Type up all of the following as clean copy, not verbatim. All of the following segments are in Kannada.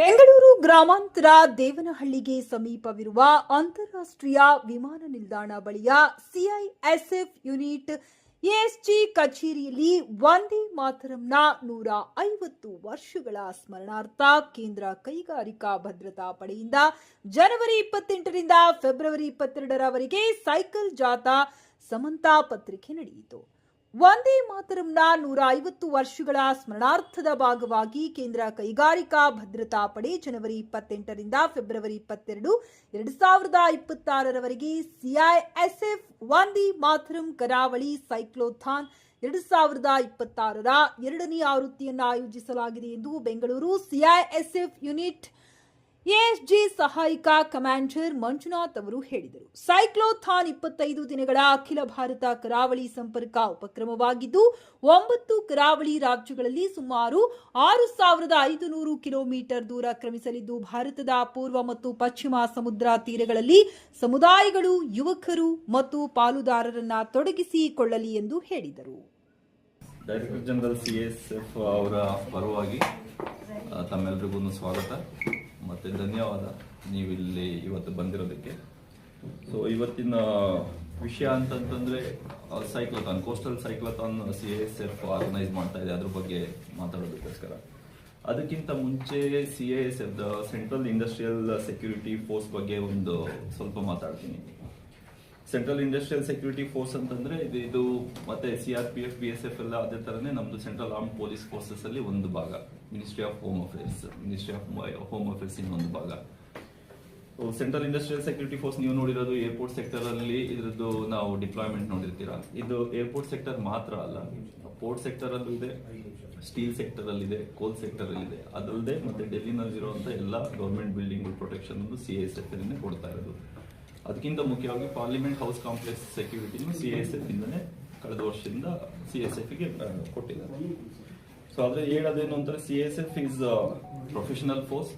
ಬೆಂಗಳೂರು ಗ್ರಾಮಾಂತರ ದೇವನಹಳ್ಳಿಗೆ ಸಮೀಪವಿರುವ ಅಂತಾರಾಷ್ಟ್ರೀಯ ವಿಮಾನ ನಿಲ್ದಾಣ ಬಳಿಯ ಸಿಐಎಸ್ಎಫ್ ಯೂನಿಟ್ ಎಎಸ್ಜಿ ಕಚೇರಿಯಲ್ಲಿ ವಂದೇ ಮಾತರಂನ 150 ವರ್ಷಗಳ ಸ್ಮರಣಾರ್ಥ ಕೇಂದ್ರ ಕೈಗಾರಿಕಾ ಭದ್ರತಾ ಪಡೆಯಿಂದ ಜನವರಿ 28 ರಿಂದ ಫೆಬ್ರವರಿ 22ರವರೆಗೆ ಸೈಕಲ್ ಜಾಥಾ ಸಮಂತಾ ಪತ್ರಿಕೆ ನಡೆಯಿತು. ವಂದೇ ಮಾತರಂನ 150 ವರ್ಷಗಳ ಸ್ಮರಣಾರ್ಥದ ಭಾಗವಾಗಿ ಕೇಂದ್ರ ಕೈಗಾರಿಕಾ ಭದ್ರತಾ ಪಡೆ ಜನವರಿ 28 ರಿಂದ ಫೆಬ್ರವರಿ 22, 2026ರವರೆಗೆ ಸಿಐಎಸ್ಎಫ್ ವಂದೇ ಮಾತರಂ ಕರಾವಳಿ ಸೈಕ್ಲೋಥಾನ್ 2026ರ ಎರಡನೇ ಆವೃತ್ತಿಯನ್ನು ಆಯೋಜಿಸಲಾಗಿದೆ ಎಂದು ಬೆಂಗಳೂರು ಸಿಐಎಸ್ಎಫ್ ಯೂನಿಟ್ ಎಎಸ್ಜಿ ಸಹಾಯಕ ಕಮಾಂಡರ್ ಮಂಜುನಾಥ್ ಅವರು ಹೇಳಿದರು. ಸೈಕ್ಲೋಥಾನ್ 25 ದಿನಗಳ ಅಖಿಲ ಭಾರತ ಕರಾವಳಿ ಸಂಪರ್ಕ ಉಪಕ್ರಮವಾಗಿದ್ದು 9 ಕರಾವಳಿ ರಾಜ್ಯಗಳಲ್ಲಿ ಸುಮಾರು 6,500 ಕಿಲೋಮೀಟರ್ ದೂರ ಕ್ರಮಿಸಲಿದ್ದು ಭಾರತದ ಪೂರ್ವ ಮತ್ತು ಪಶ್ಚಿಮ ಸಮುದ್ರ ತೀರಗಳಲ್ಲಿ ಸಮುದಾಯಗಳು, ಯುವಕರು ಮತ್ತು ಪಾಲುದಾರರನ್ನ ತೊಡಗಿಸಿಕೊಳ್ಳಲಿ ಎಂದು ಹೇಳಿದರು. ಡೈರೆಕ್ಟರ್ ಜನರಲ್ ಸಿಎಸ್ಎಫ್ ಅವರ ಪರವಾಗಿ ತಮ್ಮೆಲ್ಲರಿಗೂ ಸ್ವಾಗತ ಮತ್ತು ಧನ್ಯವಾದ ನೀವಿಲ್ಲಿ ಇವತ್ತು ಬಂದಿರೋದಕ್ಕೆ. ಸೊ ಇವತ್ತಿನ ವಿಷಯ ಅಂತಂತಂದರೆ cyclothon, coastal cyclothon CSF organise ಮಾಡ್ತಾ ಇದೆ, ಅದ್ರ ಬಗ್ಗೆ ಮಾತಾಡೋದಕ್ಕೋಸ್ಕರ. ಅದಕ್ಕಿಂತ ಮುಂಚೆ CSF the central industrial security force ಬಗ್ಗೆ ಒಂದು ಸ್ವಲ್ಪ ಮಾತಾಡ್ತೀನಿ. ಸೆಂಟ್ರಲ್ ಇಂಡಸ್ಟ್ರಿಯಲ್ ಸೆಕ್ಯೂರಿಟಿ ಫೋರ್ಸ್ ಅಂತಂದ್ರೆ ಇದು ಮತ್ತೆ ಸಿಆರ್ಪಿಎಫ್, ಬಿಎಸ್ಎಫ್ ಎಲ್ಲ ಅದೇ ತರನೇ ನಮ್ದು ಸೆಂಟ್ರಲ್ ಆರ್ಮ್ ಪೊಲೀಸ್ ಫೋರ್ಸಸ್ ಅಲ್ಲಿ ಒಂದು ಭಾಗ. ಮಿನಿಸ್ಟ್ರಿ ಆಫ್ ಹೋಮ್ ಅಫೇರ್ಸ್ ಇನ್ ಒಂದು ಭಾಗ. ಸೆಂಟ್ರಲ್ ಇಂಡಸ್ಟ್ರಿಯಲ್ ಸೆಕ್ಯೂರಿಟಿ ಫೋರ್ಸ್ ನೀವು ನೋಡಿರೋದು ಏರ್ಪೋರ್ಟ್ ಸೆಕ್ಟರ್ ಅಲ್ಲಿ ಇದ್ರದ್ದು ನಾವು ಡಿಪ್ಲಾಯ್ಮೆಂಟ್ ನೋಡಿರ್ತೀರಾ. ಇದು ಏರ್ಪೋರ್ಟ್ ಸೆಕ್ಟರ್ ಮಾತ್ರ ಅಲ್ಲ, ಪೋರ್ಟ್ ಸೆಕ್ಟರ್ ಅಲ್ಲೂ ಇದೆ, ಸ್ಟೀಲ್ ಸೆಕ್ಟರ್ ಅಲ್ಲಿ ಇದೆ, ಕೋಲ್ ಸೆಕ್ಟರ್ ಅಲ್ಲಿ ಇದೆ. ಅದಲ್ಲದೆ ಮತ್ತೆ ಡೆಲ್ಲಿನಲ್ಲಿರುವಂತ ಎಲ್ಲ ಗವರ್ಮೆಂಟ್ ಬಿಲ್ಡಿಂಗ್ ಪ್ರೊಟೆಕ್ಷನ್ ಸಿಎಸ್ಎಫ್ ಕೊಡ್ತಾ ಇರೋದು. ಅದಕ್ಕಿಂತ ಮುಖ್ಯವಾಗಿ ಪಾರ್ಲಿಮೆಂಟ್ ಹೌಸ್ ಕಾಂಪ್ಲೆಕ್ಸ್ ಸೆಕ್ಯೂರಿಟಿನೂ ಸಿಎಸ್ಎಫ್ ಇಂದನೇ ಕಳೆದ ವರ್ಷದಿಂದ ಸಿಎಸ್ಎಫ್ಗೆ ಕೊಟ್ಟಿದ್ದಾರೆ. ಸೊ ಆದ್ರೆ ಹೇಳೋದೇನು ಅಂತಾರೆ, ಸಿಎಸ್ಎಫ್ ಇಸ್ ಪ್ರೊಫೆಷನಲ್ ಫೋರ್ಸ್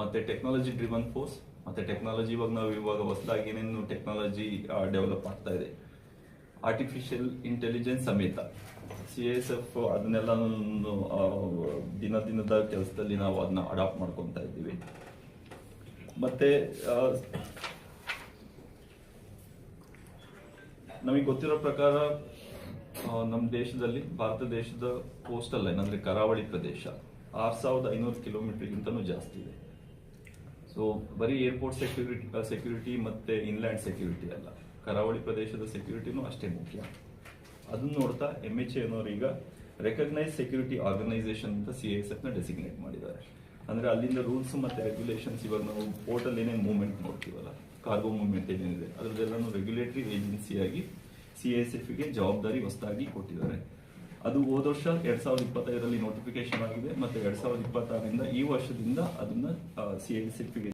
ಮತ್ತೆ ಟೆಕ್ನಾಲಜಿ ಡ್ರಿವನ್ ಫೋರ್ಸ್. ಮತ್ತೆ ಟೆಕ್ನಾಲಜಿ ಇವಾಗ ಹೊಸದಾಗಿ ಏನೇನು ಟೆಕ್ನಾಲಜಿ ಡೆವಲಪ್ ಆಗ್ತಾ ಇದೆ, ಆರ್ಟಿಫಿಷಿಯಲ್ ಇಂಟೆಲಿಜೆನ್ಸ್ ಸಮೇತ ಸಿಎಸ್ಎಫ್ ಅದನ್ನೆಲ್ಲ ದಿನದ ಕೆಲಸದಲ್ಲಿ ನಾವು ಅದನ್ನ ಅಡಾಪ್ಟ್ ಮಾಡ್ಕೊತಾ ಇದ್ದೀವಿ. ಮತ್ತೆ ನಮಗೆ ಗೊತ್ತಿರೋ ಪ್ರಕಾರ ನಮ್ಮ ದೇಶದಲ್ಲಿ, ಭಾರತ ದೇಶದ ಕೋಸ್ಟಲ್ ಲೈನ್ ಅಂದ್ರೆ ಕರಾವಳಿ ಪ್ರದೇಶ 6,500 ಕಿಲೋಮೀಟರ್ಗಿಂತನೂ ಜಾಸ್ತಿ ಇದೆ. ಸೊ ಬರೀ ಏರ್ಪೋರ್ಟ್ ಸೆಕ್ಯೂರಿಟಿ ಮತ್ತೆ ಇನ್ಲ್ಯಾಂಡ್ ಸೆಕ್ಯೂರಿಟಿ ಅಲ್ಲ, ಕರಾವಳಿ ಪ್ರದೇಶದ ಸೆಕ್ಯೂರಿಟಿನೂ ಅಷ್ಟೇ ಮುಖ್ಯ. ಅದನ್ನ ನೋಡ್ತಾ MHA ಅನ್ನೋರು ಈಗ ರೆಕಗ್ನೈಸ್ ಸೆಕ್ಯೂರಿಟಿ ಆರ್ಗನೈಸೇಷನ್ ಅಂತ ಸಿಎಸ್ಎಫ್ ನ ಡೆಸಿಗ್ನೇಟ್ ಮಾಡಿದ್ದಾರೆ. ಅಂದ್ರೆ ಅಲ್ಲಿಂದ ರೂಲ್ಸ್ ಮತ್ತೆ ರೆಗ್ಯುಲೇಷನ್ಸ್, ಇವಾಗ ನಾವು ಪೋರ್ಟ್ ಅಲ್ಲಿ ಏನೇನು ಮೂವ್ಮೆಂಟ್ ನೋಡ್ತೀವಲ್ಲ, ಕಾರ್ಗೋ ಮೂವ್ಮೆಂಟ್ ಏನೇನಿದೆ ಅದರದ್ದೆಲ್ಲನೂ ರೆಗ್ಯುಲೇಟರಿ ಏಜೆನ್ಸಿಯಾಗಿ ಸಿಎಸ್ಎಫ್ ಗೆ ಜವಾಬ್ದಾರಿ ಹೊಸದಾಗಿ ಕೊಟ್ಟಿದ್ದಾರೆ. ಅದು ಹೋದ ವರ್ಷ 2025ರಲ್ಲಿ ನೋಟಿಫಿಕೇಶನ್ ಆಗಿದೆ. ಮತ್ತೆ 2026ರಿಂದ ಈ ವರ್ಷದಿಂದ ಅದನ್ನ ಸಿಎಸ್ಎಫ್ ಗೆ